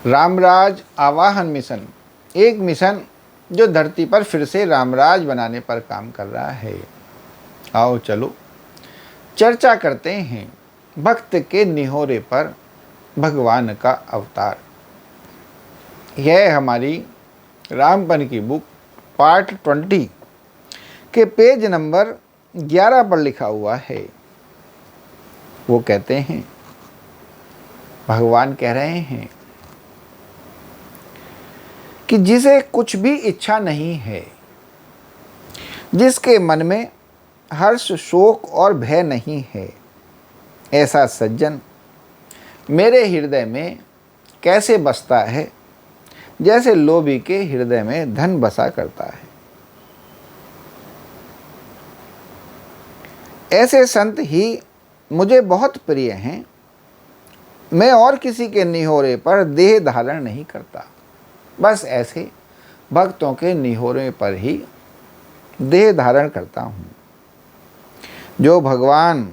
रामराज आवाहन मिशन, एक मिशन जो धरती पर फिर से रामराज बनाने पर काम कर रहा है। आओ चलो चर्चा करते हैं भक्त के निहोरे पर भगवान का अवतार। यह हमारी रामपन की बुक पार्ट 20 के पेज नंबर 11 पर लिखा हुआ है। वो कहते हैं, भगवान कह रहे हैं कि जिसे कुछ भी इच्छा नहीं है, जिसके मन में हर्ष शोक और भय नहीं है, ऐसा सज्जन मेरे हृदय में कैसे बसता है, जैसे लोभी के हृदय में धन बसा करता है। ऐसे संत ही मुझे बहुत प्रिय हैं। मैं और किसी के निहोरे पर देह धारण नहीं करता, बस ऐसे भक्तों के निहोरे पर ही देह धारण करता हूँ। जो भगवान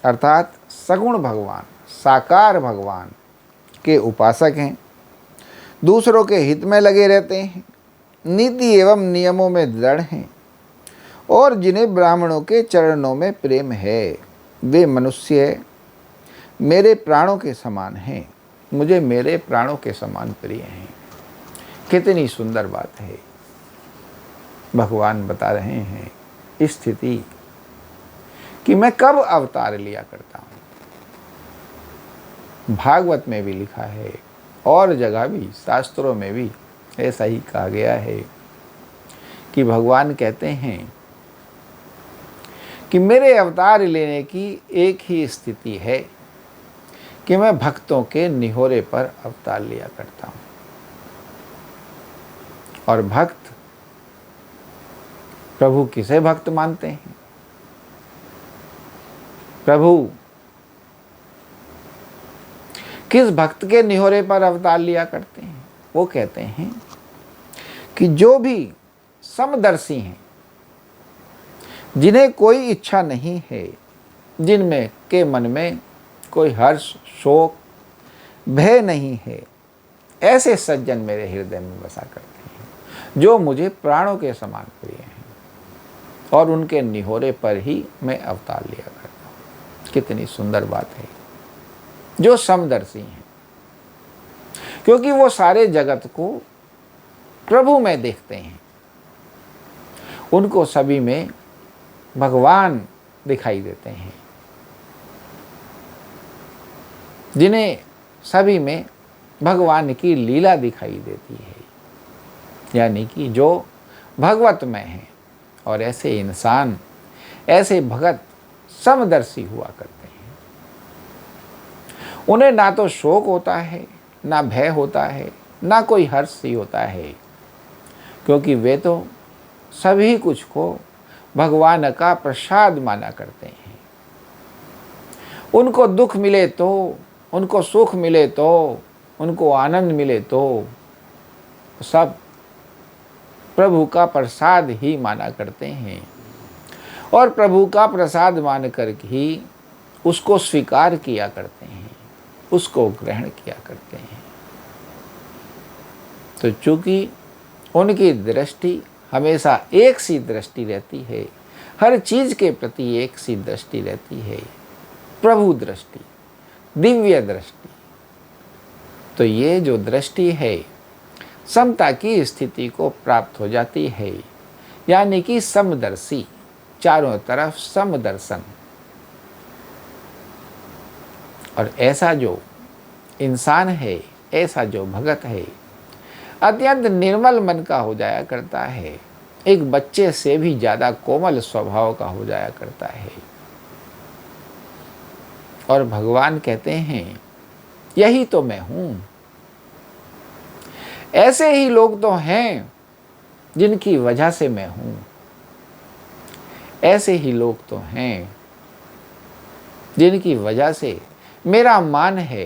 अर्थात सगुण भगवान, साकार भगवान के उपासक हैं, दूसरों के हित में लगे रहते हैं, नीति एवं नियमों में दृढ़ हैं और जिन्हें ब्राह्मणों के चरणों में प्रेम है, वे मनुष्य मेरे प्राणों के समान हैं, मुझे मेरे प्राणों के समान प्रिय हैं। कितनी सुंदर बात है। भगवान बता रहे हैं स्थिति कि मैं कब अवतार लिया करता हूँ। भागवत में भी लिखा है और जगह भी, शास्त्रों में भी ऐसा ही कहा गया है कि भगवान कहते हैं कि मेरे अवतार लेने की एक ही स्थिति है कि मैं भक्तों के निहोरे पर अवतार लिया करता हूँ। और भक्त प्रभु किसे भक्त मानते हैं? प्रभु किस भक्त के निहोरे पर अवतार लिया करते हैं? वो कहते हैं कि जो भी समदर्शी हैं, जिन्हें कोई इच्छा नहीं है, जिनमें के मन में कोई हर्ष शोक भय नहीं है, ऐसे सज्जन मेरे हृदय में बसा करते हैं, जो मुझे प्राणों के समान प्रिय हैं और उनके निहोरे पर ही मैं अवतार लिया करता हूँ। कितनी सुंदर बात है। जो समदर्शी हैं, क्योंकि वो सारे जगत को प्रभु में देखते हैं, उनको सभी में भगवान दिखाई देते हैं, जिन्हें सभी में भगवान की लीला दिखाई देती है, यानी कि जो भगवत में है। और ऐसे इंसान, ऐसे भगत समदर्शी हुआ करते हैं। उन्हें ना तो शोक होता है, ना भय होता है, ना कोई हर्ष ही होता है, क्योंकि वे तो सभी कुछ को भगवान का प्रसाद माना करते हैं। उनको दुख मिले तो, उनको सुख मिले तो, उनको आनंद मिले तो सब प्रभु का प्रसाद ही माना करते हैं और प्रभु का प्रसाद मान कर ही उसको स्वीकार किया करते हैं, उसको ग्रहण किया करते हैं। तो चूंकि उनकी दृष्टि हमेशा एक सी दृष्टि रहती है, हर चीज के प्रति एक सी दृष्टि रहती है, प्रभु दृष्टि, दिव्य दृष्टि। तो ये जो दृष्टि है, समता की स्थिति को प्राप्त हो जाती है, यानी कि समदर्शी, चारों तरफ समदर्शन। और ऐसा जो इंसान है, ऐसा जो भगत है, अत्यंत निर्मल मन का हो जाया करता है, एक बच्चे से भी ज़्यादा कोमल स्वभाव का हो जाया करता है। और भगवान कहते हैं, यही तो मैं हूँ। ऐसे ही लोग तो हैं जिनकी वजह से मैं हूँ, ऐसे ही लोग तो हैं जिनकी वजह से मेरा मान है,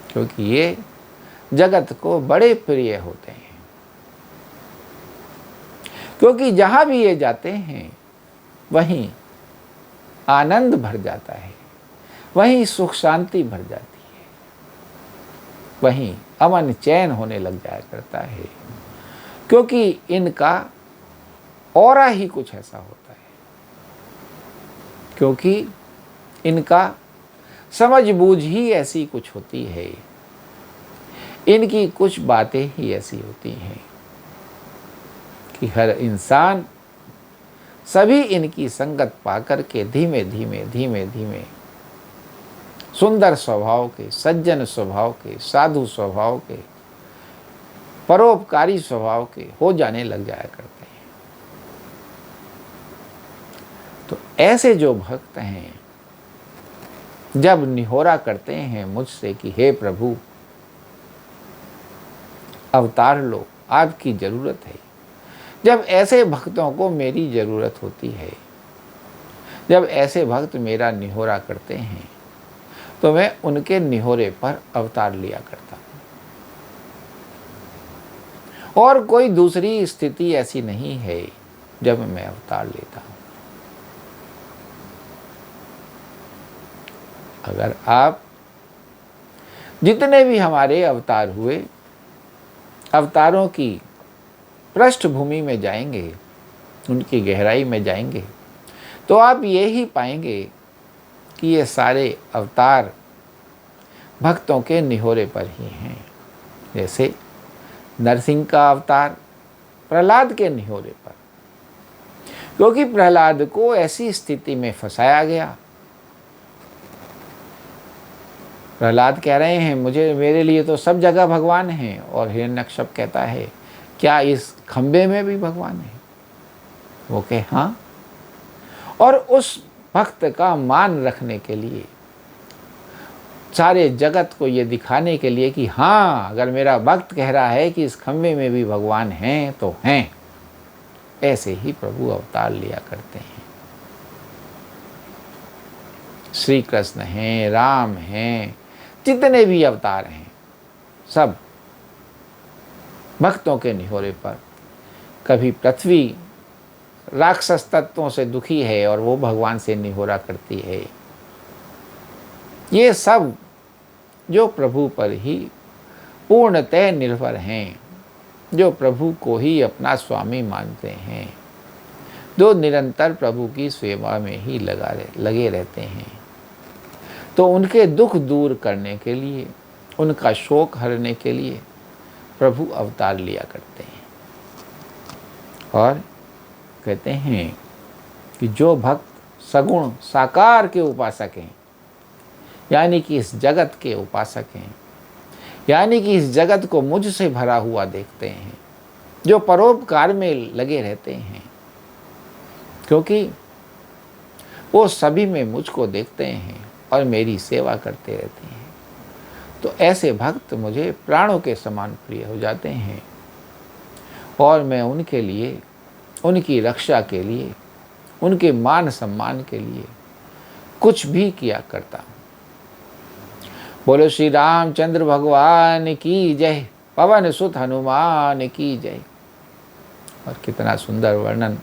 क्योंकि ये जगत को बड़े प्रिय होते हैं। क्योंकि जहाँ भी ये जाते हैं, वहीं आनंद भर जाता है, वहीं सुख शांति भर जाती है। वहीं अमन चैन होने लग जाया करता है, क्योंकि इनका ऑरा ही कुछ ऐसा होता है, क्योंकि इनका समझ बूझ ही ऐसी कुछ होती है, इनकी कुछ बातें ही ऐसी होती हैं कि हर इंसान सभी इनकी संगत पाकर के धीमे धीमे धीमे धीमे सुंदर स्वभाव के, सज्जन स्वभाव के, साधु स्वभाव के, परोपकारी स्वभाव के हो जाने लग जाया करते हैं। तो ऐसे जो भक्त हैं, जब निहोरा करते हैं मुझसे कि हे प्रभु अवतार लो, आपकी ज़रूरत है, जब ऐसे भक्तों को मेरी ज़रूरत होती है, जब ऐसे भक्त मेरा निहोरा करते हैं, तो मैं उनके निहोरे पर अवतार लिया करता हूँ। और कोई दूसरी स्थिति ऐसी नहीं है जब मैं अवतार लेता हूँ। अगर आप जितने भी हमारे अवतार हुए, अवतारों की पृष्ठभूमि में जाएंगे, उनकी गहराई में जाएंगे, तो आप ये ही पाएंगे कि ये सारे अवतार भक्तों के निहोरे पर ही हैं। जैसे नरसिंह का अवतार प्रहलाद के निहोरे पर, क्योंकि प्रहलाद को ऐसी स्थिति में फंसाया गया। प्रहलाद कह रहे हैं मेरे लिए तो सब जगह भगवान हैं, और हिरण्यकश्यप कहता है क्या इस खंबे में भी भगवान है? वो कहे हाँ। और उस भक्त का मान रखने के लिए, सारे जगत को ये दिखाने के लिए कि हाँ, अगर मेरा भक्त कह रहा है कि इस खंबे में भी भगवान हैं तो हैं, ऐसे ही प्रभु अवतार लिया करते हैं। श्री कृष्ण हैं, राम हैं, जितने भी अवतार हैं, सब भक्तों के निहोरे पर। कभी पृथ्वी राक्षस तत्वों से दुखी है और वो भगवान से निहोरा करती है। ये सब जो प्रभु पर ही पूर्णतः निर्भर हैं, जो प्रभु को ही अपना स्वामी मानते हैं, जो निरंतर प्रभु की सेवा में ही लगे रहते हैं, तो उनके दुख दूर करने के लिए, उनका शोक हरने के लिए प्रभु अवतार लिया करते हैं। और कहते हैं कि जो भक्त सगुण साकार के उपासक हैं, यानी कि इस जगत के उपासक हैं, यानी कि इस जगत को मुझसे भरा हुआ देखते हैं, जो परोपकार में लगे रहते हैं, क्योंकि वो सभी में मुझको देखते हैं और मेरी सेवा करते रहते हैं, तो ऐसे भक्त मुझे प्राणों के समान प्रिय हो जाते हैं। और मैं उनके लिए, उनकी रक्षा के लिए, उनके मान सम्मान के लिए कुछ भी किया करता हूँ। बोलो श्री रामचंद्र भगवान की जय, पवन सुत हनुमान की जय। और कितना सुंदर वर्णन,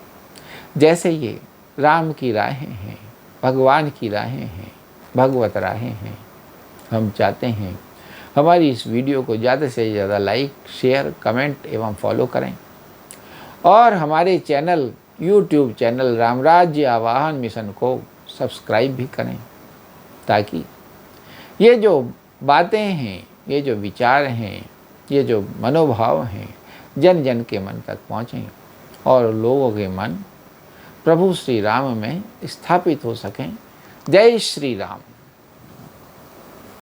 जैसे ये राम की राहें हैं, भगवान की राहें हैं, भगवत राहें हैं। हम चाहते हैं हमारी इस वीडियो को ज़्यादा से ज़्यादा लाइक, शेयर, कमेंट एवं फॉलो करें, और हमारे चैनल, यूट्यूब चैनल रामराज्य आवाहन मिशन को सब्सक्राइब भी करें, ताकि ये जो बातें हैं, ये जो विचार हैं, ये जो मनोभाव हैं, जन जन के मन तक पहुँचें और लोगों के मन प्रभु श्री राम में स्थापित हो सकें। जय श्री राम।